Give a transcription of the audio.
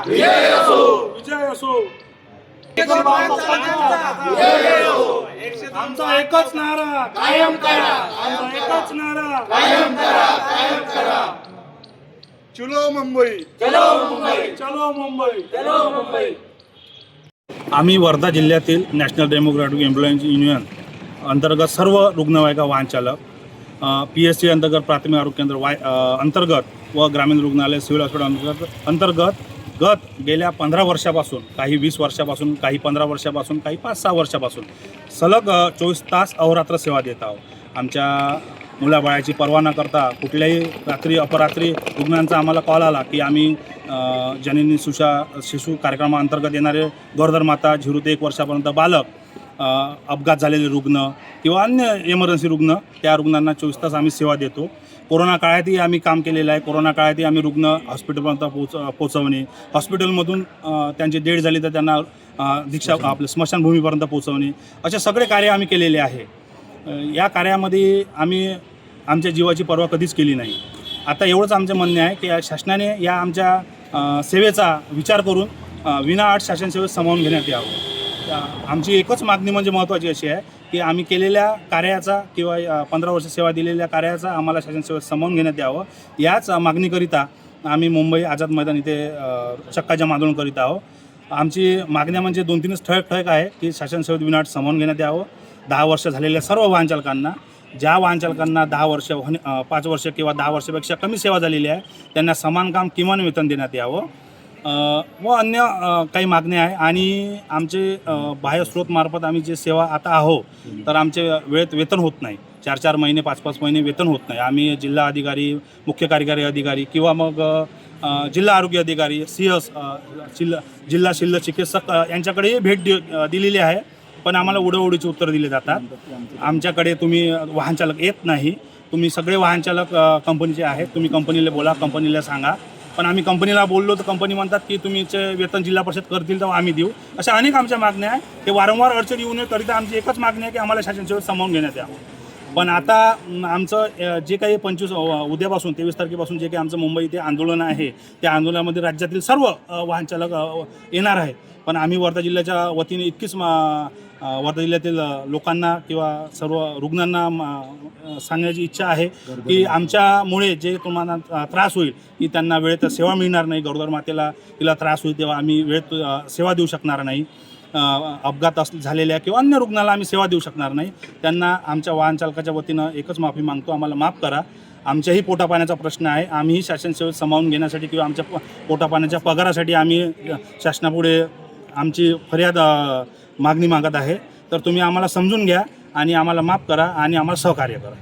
विजय असो। आमचा एकच नारा कायम करा, आमचा एकच नारा कायम करा, कायम करा। चलो मुंबई, चलो मुंबई, चलो मुंबई, चलो मुंबई। आम्ही वर्धा जिल्ह्यातील नॅशनल डेमोक्रॅटिक एम्प्लॉईज युनियन अंतर्गत सर्व रुग्णवाहिका वाहन चालक PSC अंतर्गत प्राथमिक आरोग्य केंद्र अंतर्गत व ग्रामीण रुग्णालय सिव्हिल हॉस्पिटल अंतर्गत गेल्या 15 वर्षापासून, काही 20 वर्षापासून, काही 15 वर्षापासून, काही 5-6 वर्षापासून सलग 24 तास अहोरात्र सेवा देत आहोत। आमच्या मुलाबाळाची पर्वा न करता कुठल्याही रात्री अपरात्री रुग्णांचा आम्हाला कॉल आला की आम्ही जननी शिशु कार्यक्रमाअंतर्गत येणारे गरोदर माता 0 ते 1 वर्षापर्यंत बालक, अपघात झालेले रुग्ण किंवा अन्य इमर्जन्सी रुग्ण, त्या रुग्णांना 24 तास आम्ही सेवा देतो। कोरोना काळातही आम्ही काम केलेलं आहे। कोरोना काळातही आम्ही रुग्ण हॉस्पिटलपर्यंत पोचवणे, हॉस्पिटलमधून त्यांची डेथ झाली तर त्यांना आपल्या स्मशानभूमीपर्यंत पोचवणे, असे सगळे कार्य आम्ही केलेले आहे। या कार्यामध्ये आम्ही आमच्या जीवाची पर्वा कधीच केली नाही। आता एवढंच आमचे म्हणणे आहे की शासनाने या आमच्या सेवेचा विचार करून विनाअट शासन सेवेत सामावून घेण्यात यावं। आमची एकच मागणी म्हणजे महत्त्वाची अशी आहे की आम्ही केलेल्या कार्याचा किंवा 15 वर्ष सेवा दिलेल्या कार्याचा आम्हाला शासन सेवेत सामावून घेण्यात यावं। याच मागणीकरिता आम्ही मुंबई आझाद मैदान इथे चक्काजाम आंदोलन करीत आहोत। आमची मागण्या म्हणजे 2-3च ठळक आहे की शासन सेवेत विनाअट सामावून घेण्यात यावं। 10 वर्ष झालेल्या सर्व वाहन चालकांना, ज्या वाहन चालकांना 10 वर्ष 5 वर्ष किंवा 10 वर्षापेक्षा कमी सेवा झालेली आहे त्यांना समान काम किमान वेतन देण्यात यावं व अन्य काही मागण्या आहे। आणि आमचे बाह्य स्रोतमार्फत आम्ही जे सेवा आता आहो तर आमचे वेळेत वेतन होत नाही, 4-4 महिने 5-5 महिने वेतन होत नाही। आम्ही जिल्हा अधिकारी, मुख्य कार्यकारी अधिकारी किंवा मग जिल्हा आरोग्य अधिकारी, CS, जिल्हा शल्य चिकित्सक यांच्याकडेही भेट दिलेली आहे, पण आम्हाला उडवडीची उत्तर दिले जातात। आमच्याकडे तुम्ही वाहन चालक येत नाही, तुम्ही सगळे वाहन चालक कंपनीचे आहेत, तुम्ही कंपनीला बोला, कंपनीला सांगा। पण आम्ही कंपनीला बोललो तर कंपनी म्हणतात की तुमचे वेतन जिल्हा परिषद करतील तर आम्ही देऊ। अशा अनेक आमच्या मागण्या आहे। ते वारंवार अडचण येऊ नये करिता आमची एकच मागणी आहे की आम्हाला शासन सेवेत सामावून घेण्यात यावं। पण आता आमचं जे काही 25 उद्यापासून 23 तारखेपासून जे काही आमचं मुंबई इथे आंदोलन आहे, त्या आंदोलनामध्ये राज्यातील सर्व वाहन चालक येणार आहे। पण आम्ही वर्धा जिल्ह्याच्या वतीने इतकीच वर्धा जिल्ह्यातील लोकांना किंवा सर्व रुग्णांना सांगण्याची इच्छा आहे की आमच्यामुळे जे तुम्हाला त्रास होईल की त्यांना वेळेत सेवा मिळणार नाही, गरोदर मातेला तिला त्रास होईल तेव्हा आम्ही वेळेत सेवा देऊ शकणार नाही, अपघात झालेल्या किंवा अन्य रुग्णाला आम्ही सेवा देऊ शकणार नाही। त्यांना आमच्या वाहन चालकाच्या वतीनं एकच माफी मागतो, आम्हाला माफ करा। आमच्याही पोटापाण्याचा प्रश्न आहे, आम्हीही शासन सेवेत सामावून घेण्यासाठी किंवा आमच्या पोटापाण्याच्या पगारासाठी आम्ही शासनापुढे आमची फरियाद मागणी मागत आहे। तर तुम्ही आम्हाला समजून घ्या आणि आम्हाला माफ करा आणि आम्हाला सहकार्य करा।